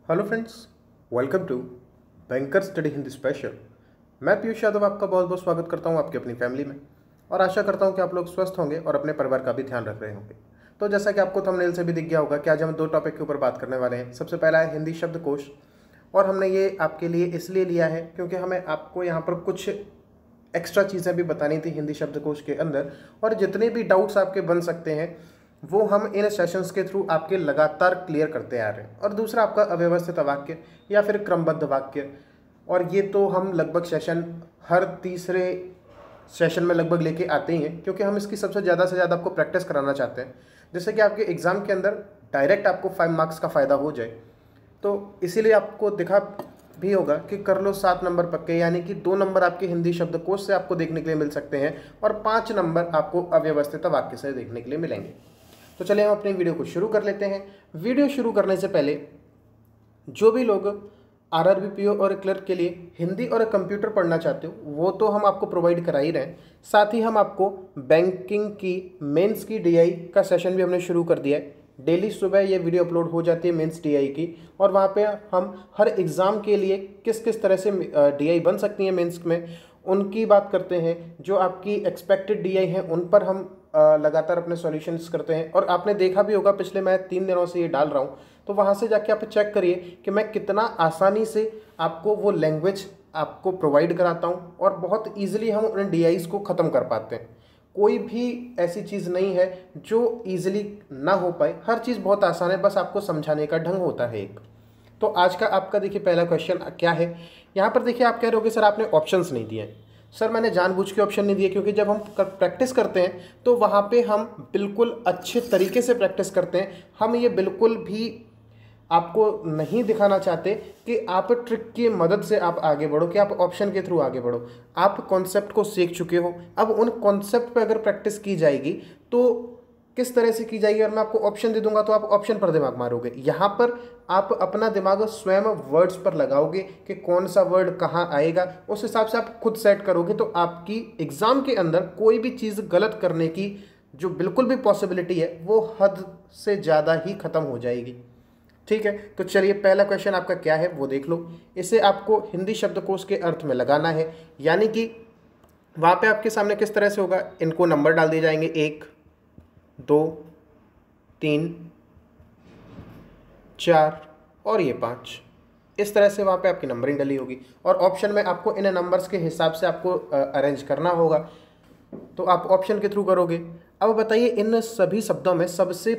Hello friends, welcome to banker study Hindi special. मैं पीयूष यादव आपका बहुत बहुत स्वागत करता हूं आपकी अपनी फैमिली में और आशा करता हूं कि आप लोग स्वस्थ होंगे और अपने परिवार का भी ध्यान रख रहे होंगे। तो जैसा कि आपको थंबनेल से भी दिख गया होगा कि आज हम दो टॉपिक के ऊपर बात करने वाले हैं। सबसे पहला है हिंदी शब्दकोश, और हमने ये आपके लिए इसलिए लिया है क्योंकि हमें आपको यहाँ पर कुछ एक्स्ट्रा चीज़ें भी बतानी थी हिंदी शब्दकोश के अंदर, और जितने भी डाउट्स आपके बन सकते हैं वो हम इन सेशंस के थ्रू आपके लगातार क्लियर करते आ रहे हैं। और दूसरा आपका अव्यवस्थित वाक्य या फिर क्रमबद्ध वाक्य, और ये तो हम लगभग सेशन हर तीसरे सेशन में लगभग लेके आते ही हैं क्योंकि हम इसकी सबसे ज़्यादा से ज़्यादा आपको प्रैक्टिस कराना चाहते हैं, जैसे कि आपके एग्ज़ाम के अंदर डायरेक्ट आपको 5 मार्क्स का फ़ायदा हो जाए। तो इसीलिए आपको दिखा भी होगा कि कर लो 7 नंबर पक्के, यानी कि 2 नंबर आपके हिंदी शब्दकोश से आपको देखने के लिए मिल सकते हैं और 5 नंबर आपको अव्यवस्थित वाक्य से देखने के लिए मिलेंगे। तो चलिए हम अपनी वीडियो को शुरू कर लेते हैं। वीडियो शुरू करने से पहले जो भी लोग आरआरबी पीओ और क्लर्क के लिए हिंदी और कंप्यूटर पढ़ना चाहते हो वो तो हम आपको प्रोवाइड करा ही रहे हैं, साथ ही हम आपको बैंकिंग की मेंस की डीआई का सेशन भी हमने शुरू कर दिया है। डेली सुबह ये वीडियो अपलोड हो जाती है मेंस डीआई की, और वहाँ पे हम हर एग्ज़ाम के लिए किस किस तरह से डीआई बन सकती है मेंस में उनकी बात करते हैं। जो आपकी एक्सपेक्टेड डीआई हैं उन पर हम लगातार अपने सॉल्यूशंस करते हैं। और आपने देखा भी होगा पिछले मैं 3 दिनों से ये डाल रहा हूँ, तो वहाँ से जाके आप चेक करिए कि मैं कितना आसानी से आपको वो लैंग्वेज आपको प्रोवाइड कराता हूँ और बहुत ईजिली हम उन डीआईज को ख़त्म कर पाते हैं। कोई भी ऐसी चीज़ नहीं है जो ईजिली ना हो पाए, हर चीज़ बहुत आसान है, बस आपको समझाने का ढंग होता है एक। तो आज का आपका देखिए पहला क्वेश्चन क्या है। यहाँ पर देखिए आप कह रहे हो कि सर आपने ऑप्शंस नहीं दिए। सर मैंने जानबूझ के ऑप्शन नहीं दिए क्योंकि जब हम प्रैक्टिस करते हैं तो वहाँ पे हम बिल्कुल अच्छे तरीके से प्रैक्टिस करते हैं। हम ये बिल्कुल भी आपको नहीं दिखाना चाहते कि आप ट्रिक की मदद से आप आगे बढ़ो, कि आप ऑप्शन के थ्रू आगे बढ़ो। आप कॉन्सेप्ट को सीख चुके हो, अब उन कॉन्सेप्ट पे अगर प्रैक्टिस की जाएगी तो किस तरह से की जाएगी। और मैं आपको ऑप्शन दे दूंगा तो आप ऑप्शन पर दिमाग मारोगे। यहाँ पर आप अपना दिमाग स्वयं वर्ड्स पर लगाओगे कि कौन सा वर्ड कहाँ आएगा, उस हिसाब से आप खुद सेट करोगे। तो आपकी एग्ज़ाम के अंदर कोई भी चीज़ गलत करने की जो बिल्कुल भी पॉसिबिलिटी है वो हद से ज़्यादा ही ख़त्म हो जाएगी। ठीक है, तो चलिए पहला क्वेश्चन आपका क्या है वो देख लो। इसे आपको हिंदी शब्दकोश के अर्थ में लगाना है, यानी कि वहाँ पे आपके सामने किस तरह से होगा, इनको नंबर डाल दिए जाएंगे 1 2 3 4 और ये 5। इस तरह से वहाँ पे आपकी नंबरिंग डली होगी और ऑप्शन में आपको इन नंबर्स के हिसाब से आपको अरेंज करना होगा। तो आप ऑप्शन के थ्रू करोगे। अब बताइए इन सभी शब्दों में सबसे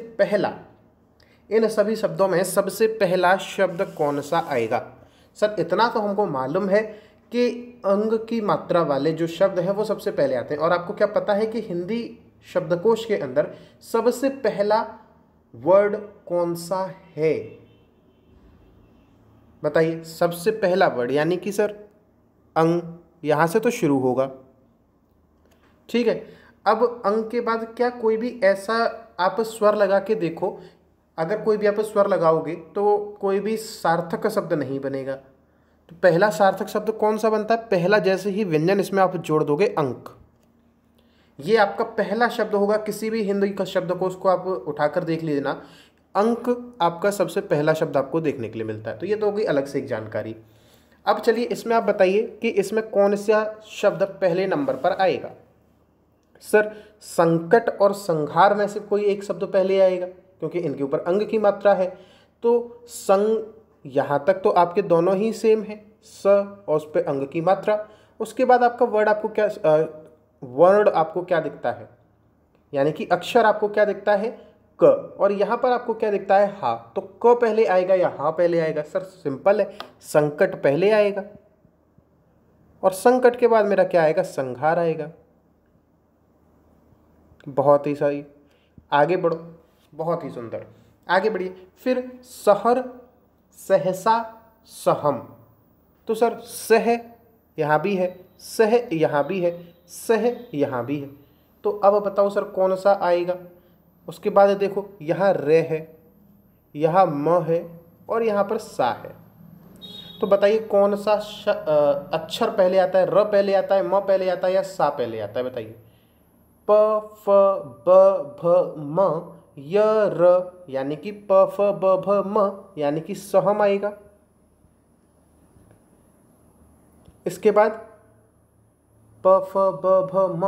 पहला शब्द कौन सा आएगा। सर इतना तो हमको मालूम है कि अंग की मात्रा वाले जो शब्द हैं वो सबसे पहले आते हैं। और आपको क्या पता है कि हिंदी शब्दकोश के अंदर सबसे पहला वर्ड कौन सा है? बताइए सबसे पहला वर्ड, यानी कि सर अंग, यहाँ से तो शुरू होगा। ठीक है, अब अंग के बाद क्या कोई भी ऐसा आप स्वर लगा के देखो, अगर कोई भी आप स्वर लगाओगे तो कोई भी सार्थक शब्द नहीं बनेगा। तो पहला सार्थक शब्द कौन सा बनता है? पहला जैसे ही व्यंजन इसमें आप जोड़ दोगे अंक, ये आपका पहला शब्द होगा। किसी भी हिंदी का शब्दकोश को आप उठाकर देख लीजिए, अंक आपका सबसे पहला शब्द आपको देखने के लिए मिलता है। तो ये तो होगी अलग से एक जानकारी। अब चलिए इसमें आप बताइए कि इसमें कौन सा शब्द पहले नंबर पर आएगा। सर संकट और संहार में से कोई एक शब्द पहले आएगा क्योंकि इनके ऊपर अंग की मात्रा है। तो संग, यहाँ तक तो आपके दोनों ही सेम है, स और उस पर अंग की मात्रा। उसके बाद आपका वर्ड आपको क्या दिखता है, यानी कि अक्षर आपको क्या दिखता है? क। और यहाँ पर आपको क्या दिखता है? हा। तो क पहले आएगा या हा पहले आएगा? सर सिंपल है, संकट पहले आएगा और संकट के बाद मेरा क्या आएगा? संहार आएगा। बहुत ही सही, आगे बढ़ो, बहुत ही सुंदर, आगे बढ़िए। फिर सहर, सहसा, सहम। तो सर सह यहाँ भी है, सह यहाँ भी है, सह यहाँ भी है। तो अब बताओ सर कौन सा आएगा? उसके बाद देखो यहाँ रे है, यहाँ म है और यहाँ पर सा है। तो बताइए कौन सा अक्षर पहले आता है? र पहले आता है, म पहले आता है या सा पहले आता है? बताइए। प फ ब भ म, य र यानी कि प फ ब भ म यानी कि सहम आएगा। इसके बाद प फ ब भ म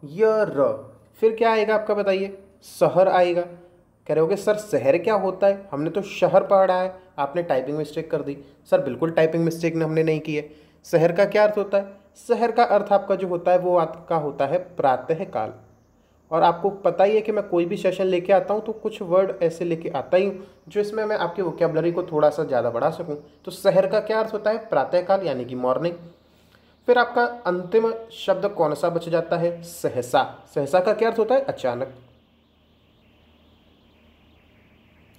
य र, फिर क्या आएगा आपका बताइए, शहर आएगा। कह रहे होगे सर शहर क्या होता है, हमने तो शहर पढ़ा है, आपने टाइपिंग मिस्टेक कर दी। सर बिल्कुल टाइपिंग मिस्टेक हमने नहीं की है। शहर का क्या अर्थ होता है, शहर का अर्थ आपका जो होता है वो आपका होता है प्रातः काल। और आपको पता ही है कि मैं कोई भी सेशन लेके आता हूँ तो कुछ वर्ड ऐसे लेके आता ही हूँ जो इसमें मैं आपकी वोकेबलरी को थोड़ा सा ज़्यादा बढ़ा सकूँ। तो शहर का क्या अर्थ होता है, प्रातःकाल यानी कि मॉर्निंग। फिर आपका अंतिम शब्द कौन सा बच जाता है, सहसा। सहसा का क्या अर्थ होता है, अचानक।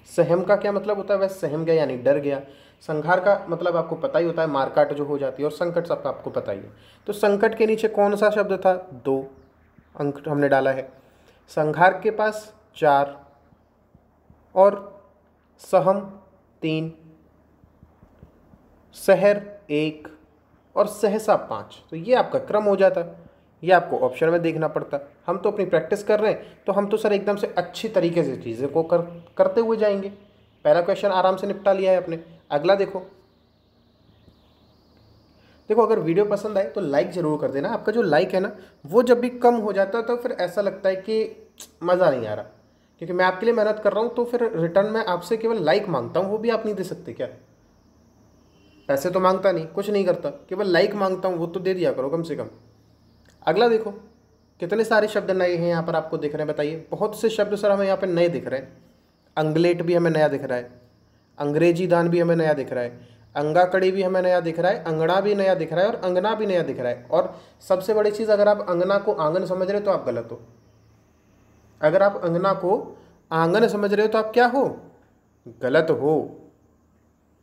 सहम का क्या मतलब होता है, वह सहम गया यानी डर गया। संघार का मतलब आपको पता ही होता है, मारकाट जो हो जाती है। और संकट सब आपको पता ही है। तो संकट के नीचे कौन सा शब्द था, 2 अंक हमने डाला है। संघार के पास 4 और सहम 3, शहर 1 और सहसा 5। तो ये आपका क्रम हो जाता। ये आपको ऑप्शन में देखना पड़ता। हम तो अपनी प्रैक्टिस कर रहे हैं तो हम तो सर एकदम से अच्छी तरीके से चीज़ें को करते हुए जाएंगे। पहला क्वेश्चन आराम से निपटा लिया है अपने। अगला देखो। देखो अगर वीडियो पसंद आए तो लाइक ज़रूर कर देना। आपका जो लाइक है ना वो जब भी कम हो जाता है तो फिर ऐसा लगता है कि मज़ा नहीं आ रहा, क्योंकि मैं आपके लिए मेहनत कर रहा हूँ। तो फिर रिटर्न में आपसे केवल लाइक मांगता हूँ, वो भी आप नहीं दे सकते क्या। पैसे तो मांगता नहीं, कुछ नहीं करता, केवल लाइक मांगता हूँ, वो तो दे दिया करो कम से कम। अगला देखो, कितने सारे शब्द नए हैं यहाँ पर आपको दिख रहे हैं, बताइए। बहुत से शब्द सर हमें यहाँ पर नए दिख रहे हैं। अंगलेट भी हमें नया दिख रहा है, अंग्रेजी दान भी हमें नया दिख रहा है, अंगाकड़ी भी हमें नया दिख रहा है, अंगना भी नया दिख रहा है और अंगना भी नया दिख रहा है। और सबसे बड़ी चीज़, अगर आप अंगना को आंगन समझ रहे हो तो आप गलत हो। अगर आप अंगना को आंगन समझ रहे हो तो आप क्या हो, गलत हो।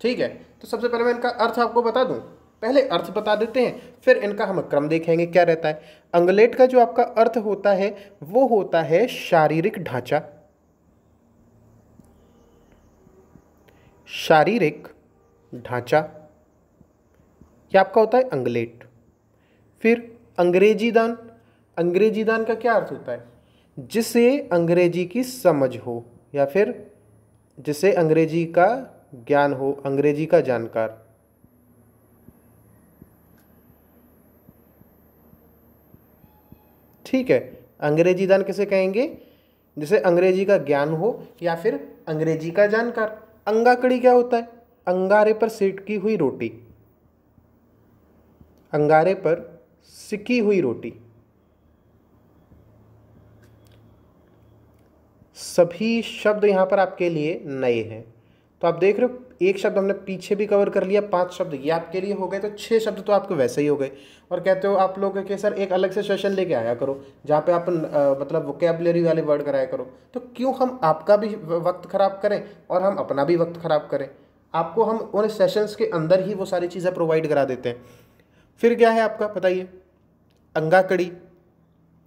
ठीक है, तो सबसे पहले मैं इनका अर्थ आपको बता दूं। पहले अर्थ बता देते हैं, फिर इनका हम क्रम देखेंगे क्या रहता है। अंगलेट का जो आपका अर्थ होता है वो होता है शारीरिक ढांचा। शारीरिक ढांचा क्या आपका होता है अंगलेट। फिर अंग्रेजी दान, अंग्रेजी दान का क्या अर्थ होता है, जिसे अंग्रेजी की समझ हो या फिर जिसे अंग्रेजी का ज्ञान हो, अंग्रेजी का जानकार। ठीक है, अंग्रेजी दान किसे कहेंगे, जिसे अंग्रेजी का ज्ञान हो या फिर अंग्रेजी का जानकार। अंगाकड़ी क्या होता है, अंगारे पर सिकी हुई रोटी। अंगारे पर सिकी हुई रोटी। सभी शब्द यहाँ पर आपके लिए नए हैं। तो आप देख रहे हो एक शब्द हमने पीछे भी कवर कर लिया, 5 शब्द ये आपके लिए हो गए, तो 6 शब्द तो आपके वैसे ही हो गए। और कहते हो आप लोग कि सर एक अलग से सेशन लेके आया करो जहाँ पे आप मतलब वोकेबलरी वाले वर्ड कराया करो। तो क्यों हम आपका भी वक्त ख़राब करें और हम अपना भी वक्त ख़राब करें। आपको हम उन सेशंस के अंदर ही वो सारी चीज़ें प्रोवाइड करा देते हैं। फिर क्या है आपका बताइए, अंगाकड़ी।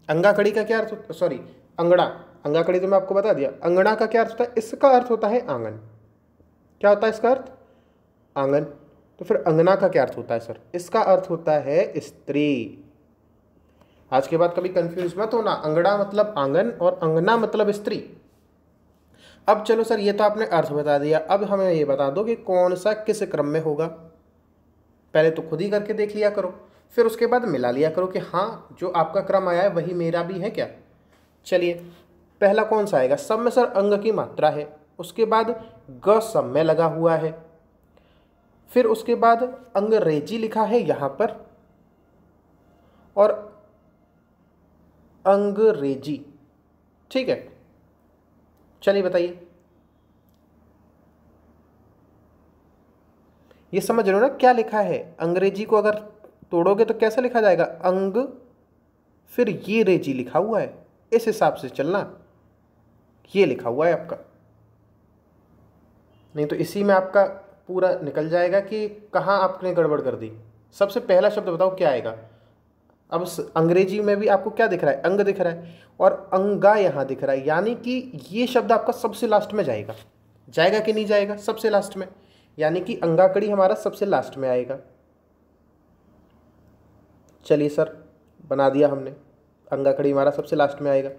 अंगाकड़ी का क्या अर्थ, सॉरी अंगड़ा। अंगाकड़ी तो मैं आपको बता दिया। अंगना का क्या अर्थ होता है, इसका अर्थ होता है आंगन। क्या होता है इसका अर्थ, आंगन। तो फिर अंगना का क्या अर्थ होता है सर, इसका अर्थ होता है स्त्री। आज के बाद कभी कंफ्यूज मत होना, अंगना मतलब आंगन और अंगना मतलब स्त्री। अब चलो सर ये तो आपने अर्थ बता दिया, अब हमें ये बता दो कि कौन सा किस क्रम में होगा। पहले तो खुद ही करके देख लिया करो, फिर उसके बाद मिला लिया करो कि हाँ जो आपका क्रम आया है वही मेरा भी है क्या। चलिए पहला कौन सा आएगा, सब में सर अंग की मात्रा है, उसके बाद ग सब में लगा हुआ है, फिर उसके बाद अंग्रेजी लिखा है यहाँ पर और अंग्रेजी। ठीक है, चलिए बताइए, ये समझ रहे हो ना क्या लिखा है। अंग्रेजी को अगर तोड़ोगे तो कैसा लिखा जाएगा, अंग फिर ये रेजी लिखा हुआ है, इस हिसाब से चलना। ये लिखा हुआ है आपका, नहीं तो इसी में आपका पूरा निकल जाएगा कि कहाँ आपने गड़बड़ कर दी। सबसे पहला शब्द बताओ क्या आएगा। अब अंग्रेजी में भी आपको क्या दिख रहा है, अंग दिख रहा है और अंगा यहाँ दिख रहा है, यानी कि ये शब्द आपका सबसे लास्ट में जाएगा। जाएगा कि नहीं जाएगा, सबसे लास्ट में, यानी कि अंगाकड़ी हमारा सबसे लास्ट में आएगा। चलिए सर बना दिया हमने, अंगाकड़ी हमारा सबसे लास्ट में आएगा।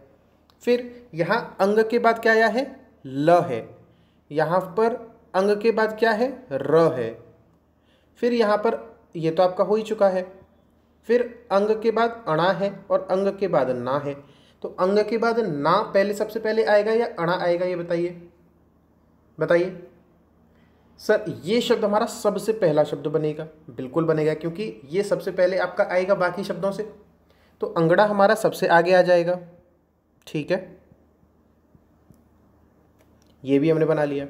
फिर यहाँ अंग के बाद क्या आया है, ल है, यहाँ पर अंग के बाद क्या है, र है। फिर यहाँ पर ये तो आपका हो ही चुका है। फिर अंग के बाद अणा है और अंग के बाद ना है। तो अंग के बाद ना पहले सबसे पहले आएगा या अणा आएगा, ये बताइए बताइए। सर ये शब्द हमारा सबसे पहला शब्द बनेगा, बिल्कुल बनेगा, क्योंकि ये सबसे पहले आपका आएगा बाकी शब्दों से। तो अंगड़ा हमारा सबसे आगे आ जाएगा। ठीक है, ये भी हमने बना लिया।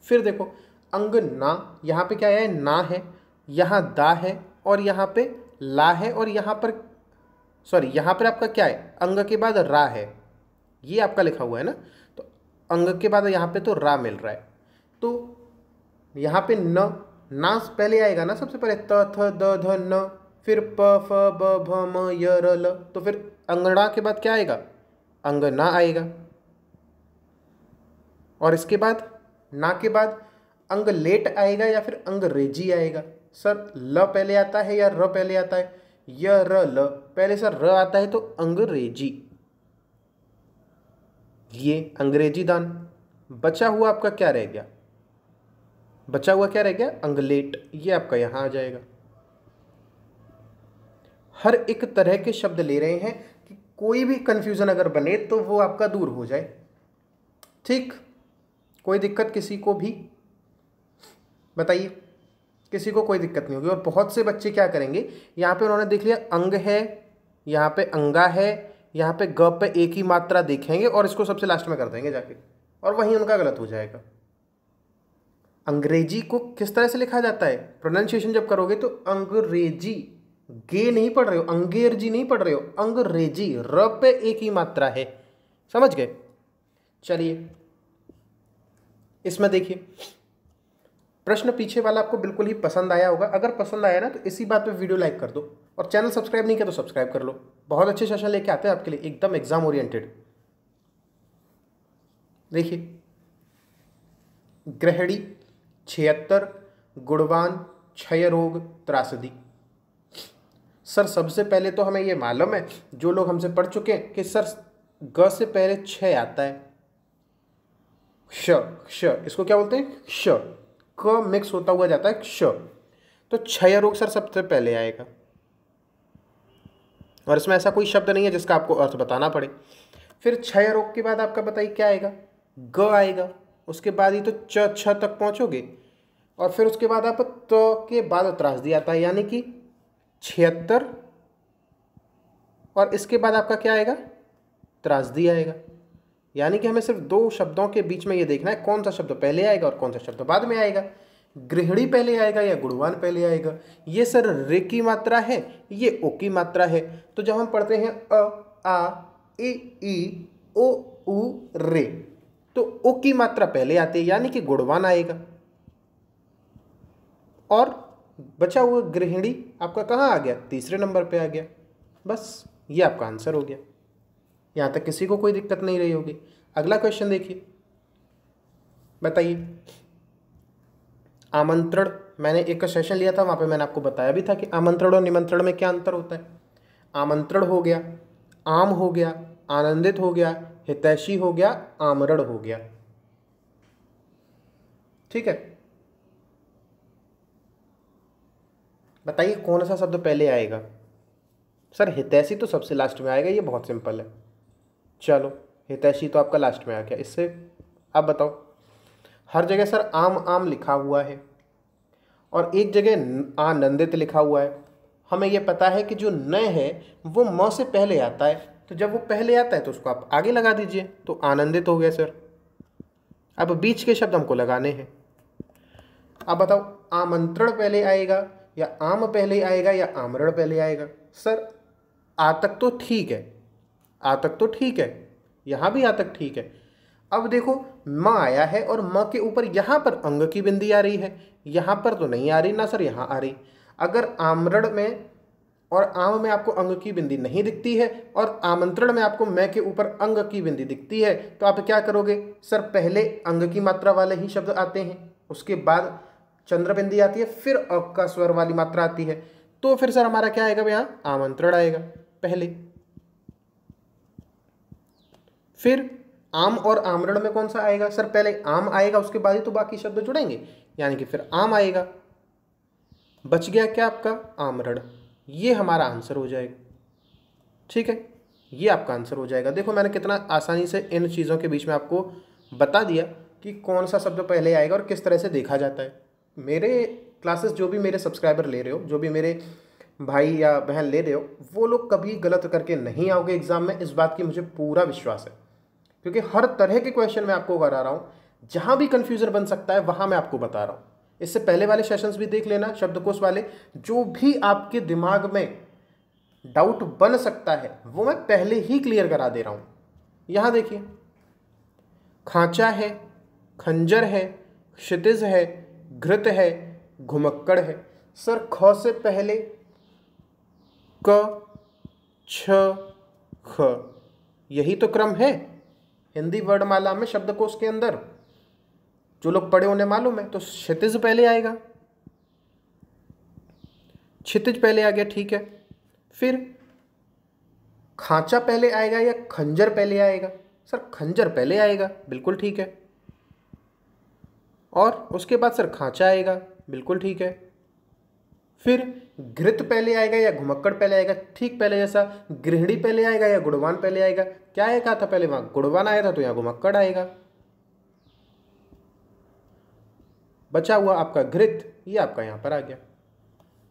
फिर देखो अंग ना, यहाँ पे क्या है, ना है, यहाँ दा है और यहाँ पे ला है और यहाँ पर सॉरी यहाँ पर आपका क्या है, अंग के बाद रा है, ये आपका लिखा हुआ है ना। तो अंग के बाद यहाँ पे तो रा मिल रहा है। तो यहाँ पे न, ना पहले आएगा ना सबसे पहले, त थ द ध न, फिर प फ ब भ म य र ल। तो फिर अंगड़ा के बाद क्या आएगा, अंग ना आएगा। और इसके बाद ना के बाद अंग लेट आएगा या फिर अंग्रेजी आएगा। सर ल पहले आता है या र पहले आता है, य र ल पहले सर र आता है, तो अंग्रेजी, ये अंग्रेजी दान। बचा हुआ आपका क्या रह गया, बचा हुआ क्या रह गया, अंगलेट, ये आपका यहां आ जाएगा। हर एक तरह के शब्द ले रहे हैं कि कोई भी कंफ्यूजन अगर बने तो वो आपका दूर हो जाए। ठीक, कोई दिक्कत किसी को भी, बताइए, किसी को कोई दिक्कत नहीं होगी। और बहुत से बच्चे क्या करेंगे, यहाँ पे उन्होंने देख लिया अंग है, यहाँ पे अंगा है, यहाँ पे ग पे एक ही मात्रा देखेंगे और इसको सबसे लास्ट में कर देंगे जाके, और वहीं उनका गलत हो जाएगा। अंग्रेजी को किस तरह से लिखा जाता है, प्रोनाउंसिएशन जब करोगे तो अंग्रेजी, गे नहीं पढ़ रहे हो, अंग्रेजी नहीं पढ़ रहे हो, अंग्रेजी, र पे एक ही मात्रा है, समझ गए। चलिए इसमें देखिए, प्रश्न पीछे वाला आपको बिल्कुल ही पसंद आया होगा। अगर पसंद आया ना तो इसी बात पे वीडियो लाइक कर दो, और चैनल सब्सक्राइब नहीं किया तो सब्सक्राइब कर लो। बहुत अच्छे सेशन लेके आते हैं आपके लिए, एकदम एग्जाम ओरिएंटेड। देखिए, ग्रहणी, 76, गुणवान, क्षय रोग, त्रासदी। सर सबसे पहले तो हमें ये मालूम है, जो लोग हमसे पढ़ चुके हैं, कि सर ग से पहले क्षय आता है, क्ष, क्ष, इसको क्या बोलते हैं, क्ष, क मिक्स होता हुआ जाता है क्ष। तो क्षय रोग सर सबसे पहले आएगा, और इसमें ऐसा कोई शब्द नहीं है जिसका आपको अर्थ बताना पड़े। फिर क्षय रोग के बाद आपका बताइए क्या आएगा, ग आएगा, उसके बाद ही तो च छ तक पहुंचोगे, और फिर उसके बाद आप त के बाद त्रासदी आता है, यानी कि 76, और इसके बाद आपका क्या आएगा, त्रासदी आएगा। यानी कि हमें सिर्फ दो शब्दों के बीच में ये देखना है कौन सा शब्द पहले आएगा और कौन सा शब्द बाद में आएगा। गृहिणी पहले आएगा या गुणवान पहले आएगा। ये सर रे की मात्रा है, ये ओ की मात्रा है। तो जब हम पढ़ते हैं अ आ ए ई ओ उ रे, तो ओ की मात्रा पहले आती है, यानी कि गुणवान आएगा। और बचा हुआ गृहिणी आपका कहाँ आ गया, तीसरे नंबर पे आ गया। बस ये आपका आंसर हो गया। यहाँ तक किसी को कोई दिक्कत नहीं रही होगी। अगला क्वेश्चन देखिए, बताइए, आमंत्रण, मैंने एक सेशन लिया था, वहाँ पे मैंने आपको बताया भी था कि आमंत्रण और निमंत्रण में क्या अंतर होता है। आमंत्रण हो गया, आम हो गया, आनंदित हो गया, हितैषी हो गया, आमरण हो गया। ठीक है, बताइए कौन सा शब्द पहले आएगा। सर हितैषी तो सबसे लास्ट में आएगा, ये बहुत सिंपल है। चलो हितैषी तो आपका लास्ट में आ गया। इससे आप बताओ, हर जगह सर आम आम लिखा हुआ है और एक जगह आनंदित लिखा हुआ है। हमें यह पता है कि जो न है वो म से पहले आता है, तो जब वो पहले आता है तो उसको आप आगे लगा दीजिए, तो आनंदित हो गया सर। अब बीच के शब्द हमको लगाने हैं। अब बताओ, आमंत्रण पहले आएगा या आम पहले आएगा या आमरण पहले आएगा। सर आ तक तो ठीक है, आ तक तो ठीक है, यहाँ भी आ तक ठीक है। अब देखो म आया है और म के ऊपर यहाँ पर अंग की बिंदी आ रही है, यहाँ पर तो नहीं आ रही ना सर, यहाँ आ रही। अगर आमरण में और आम में आपको अंग की बिंदी नहीं दिखती है और आमंत्रण में आपको मैं के ऊपर अंग की बिंदी दिखती है, तो आप क्या करोगे सर, पहले अंग की मात्रा वाले ही शब्द आते हैं, उसके बाद चंद्र बिंदी आती है, फिर अ का स्वर वाली मात्रा आती है। तो फिर सर हमारा क्या आएगा, यहाँ आमंत्रण आएगा पहले। फिर आम और आमरण में कौन सा आएगा सर? पहले आम आएगा, उसके बाद ही तो बाकी शब्द जुड़ेंगे, यानी कि फिर आम आएगा। बच गया क्या आपका? आमरण। ये हमारा आंसर हो जाएगा। ठीक है, ये आपका आंसर हो जाएगा। देखो मैंने कितना आसानी से इन चीज़ों के बीच में आपको बता दिया कि कौन सा शब्द पहले आएगा और किस तरह से देखा जाता है। मेरे क्लासेस जो भी मेरे सब्सक्राइबर ले रहे हो, जो भी मेरे भाई या बहन ले रहे हो, वो लोग कभी गलत करके नहीं आओगे एग्जाम में, इस बात की मुझे पूरा विश्वास है। क्योंकि हर तरह के क्वेश्चन मैं आपको करा रहा हूँ, जहाँ भी कन्फ्यूजन बन सकता है वहाँ मैं आपको बता रहा हूँ। इससे पहले वाले सेशंस भी देख लेना, शब्दकोश वाले। जो भी आपके दिमाग में डाउट बन सकता है वो मैं पहले ही क्लियर करा दे रहा हूँ। यहाँ देखिए, खांचा है, खंजर है, क्षितिज है, घृत है, घुमक्कड़ है। सर ख से पहले क, छ, ख, यही तो क्रम है हिंदी वर्णमाला में, शब्दकोश के अंदर। जो लोग पढ़े उन्हें मालूम है। तो क्षितिज पहले आएगा, क्षितिज पहले आ गया, ठीक है। फिर खांचा पहले आएगा या खंजर पहले आएगा? सर खंजर पहले आएगा, बिल्कुल ठीक है। और उसके बाद सर खांचा आएगा, बिल्कुल ठीक है। फिर घृत पहले आएगा या घुमक्कड़ पहले आएगा? ठीक पहले जैसा। गृहिणी पहले आएगा या गुणवान पहले आएगा? क्या है कहा था पहले, वहां गुणवान आया था तो यहाँ घुमक्कड़ आएगा। बचा हुआ आपका घृत, ये आपका यहाँ पर आ गया।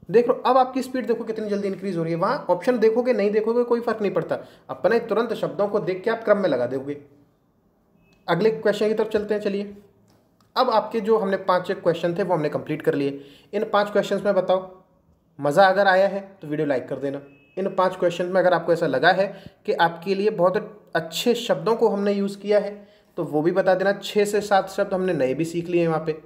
देख लो अब आपकी स्पीड देखो कितनी जल्दी इंक्रीज हो रही है। वहां ऑप्शन देखोगे नहीं देखोगे कोई फर्क नहीं पड़ता, अपने तुरंत शब्दों को देख के आप क्रम में लगा दोगे। अगले क्वेश्चन की तरफ चलते हैं। चलिए, अब आपके जो हमने 5 क्वेश्चन थे वो हमने कंप्लीट कर लिए। इन 5 क्वेश्चंस में बताओ, मज़ा अगर आया है तो वीडियो लाइक कर देना। इन 5 क्वेश्चन में अगर आपको ऐसा लगा है कि आपके लिए बहुत अच्छे शब्दों को हमने यूज़ किया है तो वो भी बता देना। 6 से 7 शब्द हमने नए भी सीख लिए वहाँ पे,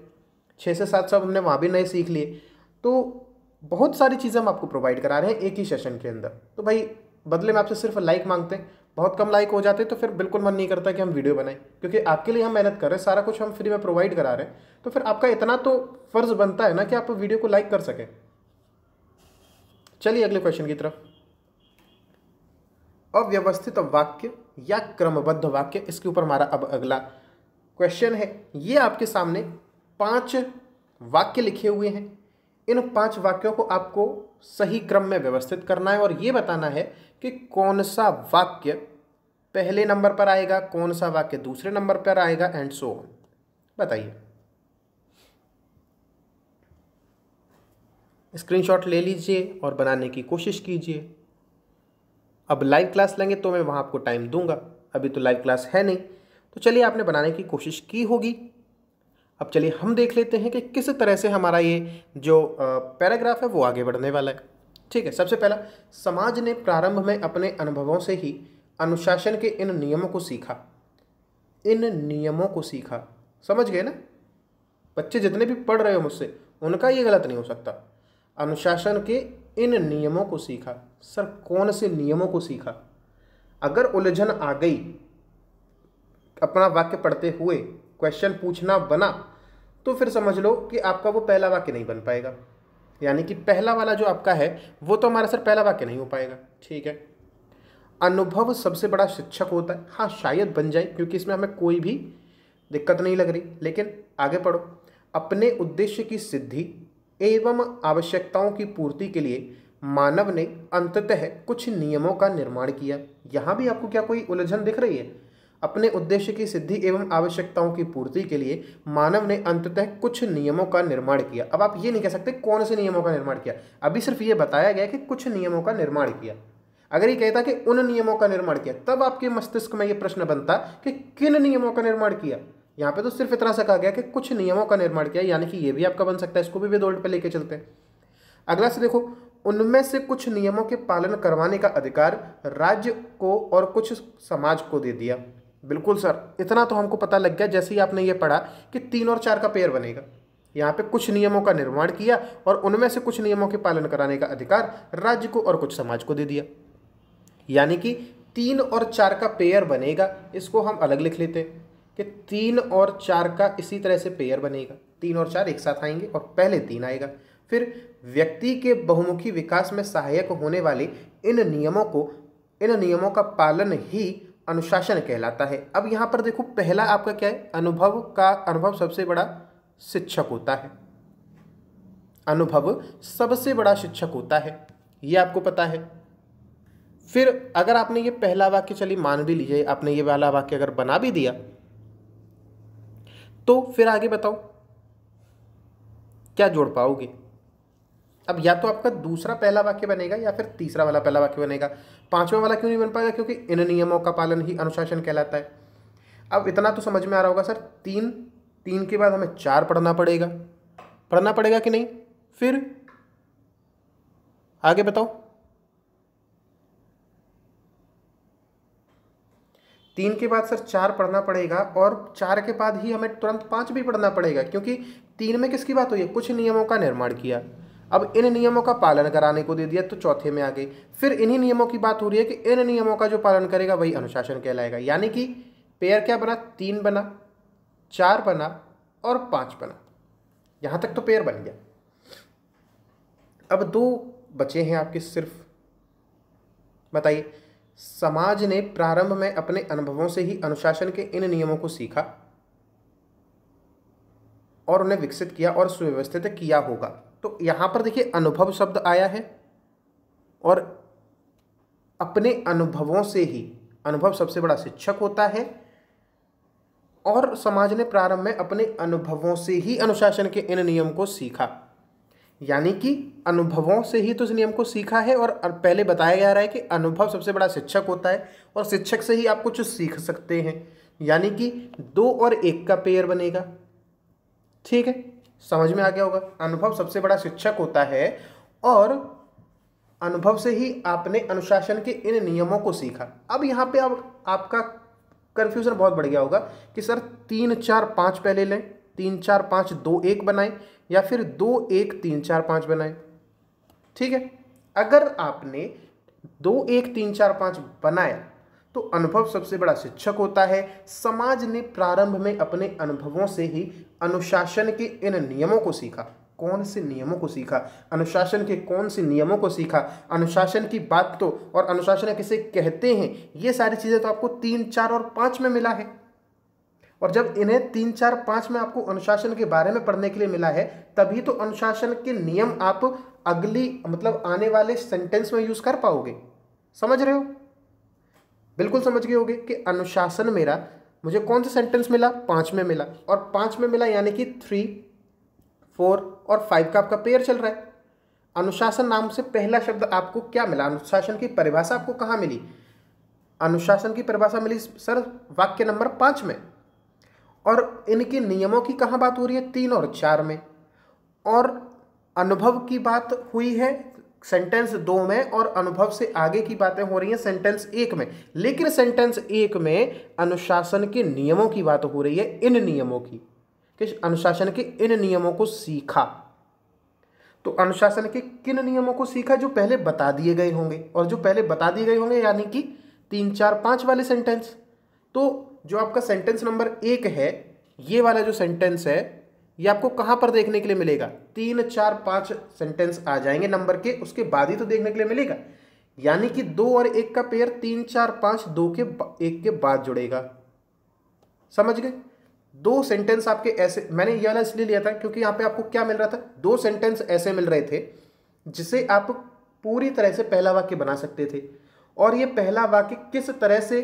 6 से 7 शब्द हमने वहाँ भी नए सीख लिए। तो बहुत सारी चीज़ें हम आपको प्रोवाइड करा रहे हैं एक ही सेशन के अंदर। तो भाई बदले में आपसे सिर्फ लाइक मांगते हैं। बहुत कम लाइक हो जाते तो फिर बिल्कुल मन नहीं करता कि हम वीडियो बनाएं, क्योंकि आपके लिए हम मेहनत कर रहे हैं, सारा कुछ हम फ्री में प्रोवाइड करा रहे हैं। तो फिर आपका इतना तो फर्ज बनता है ना कि आप वीडियो को लाइक कर सकें। चलिए अगले क्वेश्चन की तरफ। अव्यवस्थित वाक्य या क्रमबद्ध वाक्य, इसके ऊपर हमारा अब अगला क्वेश्चन है। ये आपके सामने 5 वाक्य लिखे हुए हैं। इन 5 वाक्यों को आपको सही क्रम में व्यवस्थित करना है और ये बताना है कि कौन सा वाक्य पहले नंबर पर आएगा, कौन सा वाक्य दूसरे नंबर पर आएगा, एंड सो ऑन। बताइए। स्क्रीनशॉट ले लीजिए और बनाने की कोशिश कीजिए। अब लाइव क्लास लेंगे तो मैं वहाँ आपको टाइम दूंगा, अभी तो लाइव क्लास है नहीं। तो चलिए, आपने बनाने की कोशिश की होगी। अब चलिए हम देख लेते हैं कि किस तरह से हमारा ये जो पैराग्राफ है वो आगे बढ़ने वाला है। ठीक है, सबसे पहला, समाज ने प्रारंभ में अपने अनुभवों से ही अनुशासन के इन नियमों को सीखा। इन नियमों को सीखा, समझ गए ना? बच्चे जितने भी पढ़ रहे हो मुझसे, उनका ये गलत नहीं हो सकता। अनुशासन के इन नियमों को सीखा। सर कौन से नियमों को सीखा? अगर उलझन आ गई अपना वाक्य पढ़ते हुए, क्वेश्चन पूछना बना, तो फिर समझ लो कि आपका वो पहला वाक्य नहीं बन पाएगा। यानी कि पहला वाला जो आपका है वो तो हमारा सर पहला वाक्य नहीं हो पाएगा। ठीक है, अनुभव सबसे बड़ा शिक्षक होता है। हाँ शायद बन जाए, क्योंकि इसमें हमें कोई भी दिक्कत नहीं लग रही। लेकिन आगे पढ़ो। अपने उद्देश्य की सिद्धि एवं आवश्यकताओं की पूर्ति के लिए मानव ने अंततः कुछ नियमों का निर्माण किया। यहाँ भी आपको क्या कोई उलझन दिख रही है? अपने उद्देश्य की सिद्धि एवं आवश्यकताओं की पूर्ति के लिए मानव ने अंततः कुछ नियमों का निर्माण किया। अब आप ये नहीं कह सकते कौन से नियमों का निर्माण किया, अभी सिर्फ ये बताया गया कि कुछ नियमों का निर्माण किया। अगर ये कहता कि उन नियमों का निर्माण किया, तब आपके मस्तिष्क में ये प्रश्न बनता कि किन नियमों का निर्माण किया। यहाँ पे तो सिर्फ इतना सा कहा गया कि कुछ नियमों का निर्माण किया, यानी कि ये भी आपका बन सकता है। इसको भी विद पे लेके चलते हैं। अगला से देखो, उनमें से कुछ नियमों के पालन करवाने का अधिकार राज्य को और कुछ समाज को दे दिया। बिल्कुल सर, इतना तो हमको पता लग गया जैसे ही आपने ये पढ़ा कि 3 और 4 का पेयर बनेगा। यहाँ पे कुछ नियमों का निर्माण किया और उनमें से कुछ नियमों के पालन कराने का अधिकार राज्य को और कुछ समाज को दे दिया। यानी कि 3 और 4 का पेयर बनेगा। इसको हम अलग लिख लेते हैं कि 3 और 4 का इसी तरह से पेयर बनेगा। 3 और 4 एक साथ आएंगे और पहले 3 आएगा। फिर व्यक्ति के बहुमुखी विकास में सहायक होने वाले इन नियमों का पालन ही अनुशासन कहलाता है। अब यहाँ पर देखो पहला आपका क्या है, अनुभव सबसे बड़ा शिक्षक होता है। अनुभव सबसे बड़ा शिक्षक होता है, ये आपको पता है। फिर अगर आपने ये पहला वाक्य चलिए मान भी लीजिए, आपने ये वाला वाक्य अगर बना भी दिया तो फिर आगे बताओ क्या जोड़ पाओगे। अब या तो आपका दूसरा पहला वाक्य बनेगा या फिर तीसरा वाला पहला वाक्य बनेगा। पांचवा वाला क्यों नहीं बन पाएगा, क्योंकि इन नियमों का पालन ही अनुशासन कहलाता है। अब इतना तो समझ में आ रहा होगा सर, तीन के बाद हमें 4 पढ़ना पड़ेगा कि नहीं। फिर आगे बताओ, 3 के बाद सर 4 पढ़ना पड़ेगा और 4 के बाद ही हमें तुरंत 5 भी पढ़ना पड़ेगा, क्योंकि 3 में किसकी बात हुई है, कुछ नियमों का निर्माण किया। अब इन नियमों का पालन कराने को दे दिया तो चौथे में आ गई। फिर इन्हीं नियमों की बात हो रही है कि इन नियमों का जो पालन करेगा वही अनुशासन कहलाएगा। यानी कि पेयर क्या बना, 3 बना, 4 बना और 5 बना। यहां तक तो पेयर बन गया। अब 2 बचे हैं आपके सिर्फ। बताइए, समाज ने प्रारंभ में अपने अनुभवों से ही अनुशासन के इन नियमों को सीखा और उन्हें विकसित किया और सुव्यवस्थित किया होगा। तो यहां पर देखिए अनुभव शब्द आया है और अपने अनुभवों से ही, अनुभव सबसे बड़ा शिक्षक होता है और समाज ने प्रारंभ में अपने अनुभवों से ही अनुशासन के इन नियम को सीखा। यानी कि अनुभवों से ही तो इस नियम को सीखा है और पहले बताया जा रहा है कि अनुभव सबसे बड़ा शिक्षक होता है और शिक्षक से ही आप कुछ सीख सकते हैं। यानी कि 2 और 1 का पेयर बनेगा। ठीक है, समझ में आ गया होगा। अनुभव सबसे बड़ा शिक्षक होता है और अनुभव से ही आपने अनुशासन के इन नियमों को सीखा। अब यहाँ पे अब आपका कंफ्यूजन बहुत बढ़ गया होगा कि सर 3 4 5 पहले लें, 3 4 5 2 1 बनाएं या फिर 2 1 3 4 5 बनाएं। ठीक है, अगर आपने 2 1 3 4 5 बनाया तो अनुभव सबसे बड़ा शिक्षक होता है। समाज ने प्रारंभ में अपने अनुभवों से ही अनुशासन के इन नियमों को सीखा। कौन से नियमों को सीखा, अनुशासन के कौन से नियमों को सीखा, अनुशासन की बात तो और अनुशासन किसे कहते हैं, ये सारी चीजें तो आपको 3 4 और 5 में मिला है। और जब इन्हें 3 4 5 में आपको अनुशासन के बारे में पढ़ने के लिए मिला है, तभी तो अनुशासन के नियम आप अगली मतलब आने वाले सेंटेंस में यूज कर पाओगे। समझ रहे हो, बिल्कुल समझ गए होगे कि अनुशासन मेरा, मुझे कौन सा सेंटेंस मिला, 5 में मिला और 5 में मिला, यानी कि 3 4 और 5 का आपका पेयर चल रहा है। अनुशासन नाम से पहला शब्द आपको क्या मिला, अनुशासन की परिभाषा आपको कहाँ मिली, अनुशासन की परिभाषा मिली सर वाक्य नंबर 5 में। और इनके नियमों की कहाँ बात हो रही है, 3 और 4 में। और अनुभव की बात हुई है सेंटेंस 2 में और अनुभव से आगे की बातें हो रही हैं सेंटेंस 1 में। लेकिन सेंटेंस 1 में अनुशासन के नियमों की बात हो रही है, इन नियमों की, कि अनुशासन के इन नियमों को सीखा। तो अनुशासन के किन नियमों को सीखा, जो पहले बता दिए गए होंगे, और जो पहले बता दिए गए होंगे यानी कि 3 4 5 वाले सेंटेंस। तो जो आपका सेंटेंस नंबर 1 है, ये वाला जो सेंटेंस है, ये आपको कहां पर देखने के लिए मिलेगा, 3 4 5 सेंटेंस आ जाएंगे नंबर के, उसके बाद ही तो देखने के लिए मिलेगा। यानी कि 2 और 1 का पेयर 3 4 5 2 के 1 के बाद जुड़ेगा। समझ गए, 2 सेंटेंस आपके ऐसे, मैंने ये वाला इसलिए लिया था क्योंकि यहाँ पे आपको क्या मिल रहा था, 2 सेंटेंस ऐसे मिल रहे थे जिसे आप पूरी तरह से पहला वाक्य बना सकते थे। और ये पहला वाक्य किस तरह से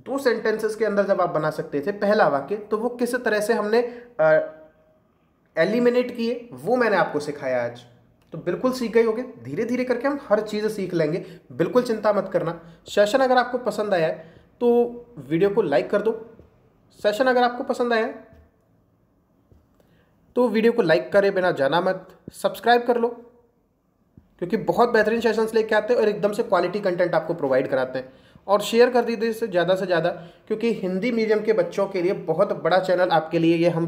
2 सेंटेंसेस के अंदर जब आप बना सकते थे पहला वाक्य, तो वो किस तरह से हमने एलिमिनेट किए, वो मैंने आपको सिखाया आज। तो बिल्कुल सीख गए होगे, धीरे धीरे करके हम हर चीज़ सीख लेंगे, बिल्कुल चिंता मत करना। सेशन अगर आपको पसंद आया है तो वीडियो को लाइक कर दो। सेशन अगर आपको पसंद आया है तो वीडियो को लाइक करे बिना जाना मत, सब्सक्राइब कर लो, क्योंकि बहुत बेहतरीन सेशंस लेके आते हैं और एकदम से क्वालिटी कंटेंट आपको प्रोवाइड कराते हैं। और शेयर कर दीजिए इसे ज़्यादा से ज़्यादा, क्योंकि हिंदी मीडियम के बच्चों के लिए बहुत बड़ा चैनल आपके लिए ये हम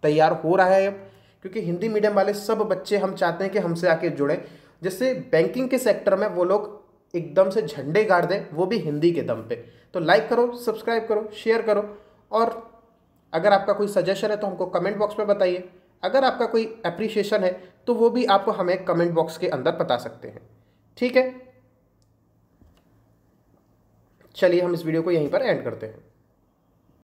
तैयार हो रहा है। क्योंकि हिंदी मीडियम वाले सब बच्चे हम चाहते हैं कि हमसे आके जुड़ें, जिससे बैंकिंग के सेक्टर में वो लोग एकदम से झंडे गाड़ दें, वो भी हिंदी के दम पे। तो लाइक करो, सब्सक्राइब करो, शेयर करो, और अगर आपका कोई सजेशन है तो हमको कमेंट बॉक्स में बताइए। अगर आपका कोई अप्रिशिएशन है तो वो भी आप हमें कमेंट बॉक्स के अंदर बता सकते हैं। ठीक है, चलिए हम इस वीडियो को यहीं पर एंड करते हैं।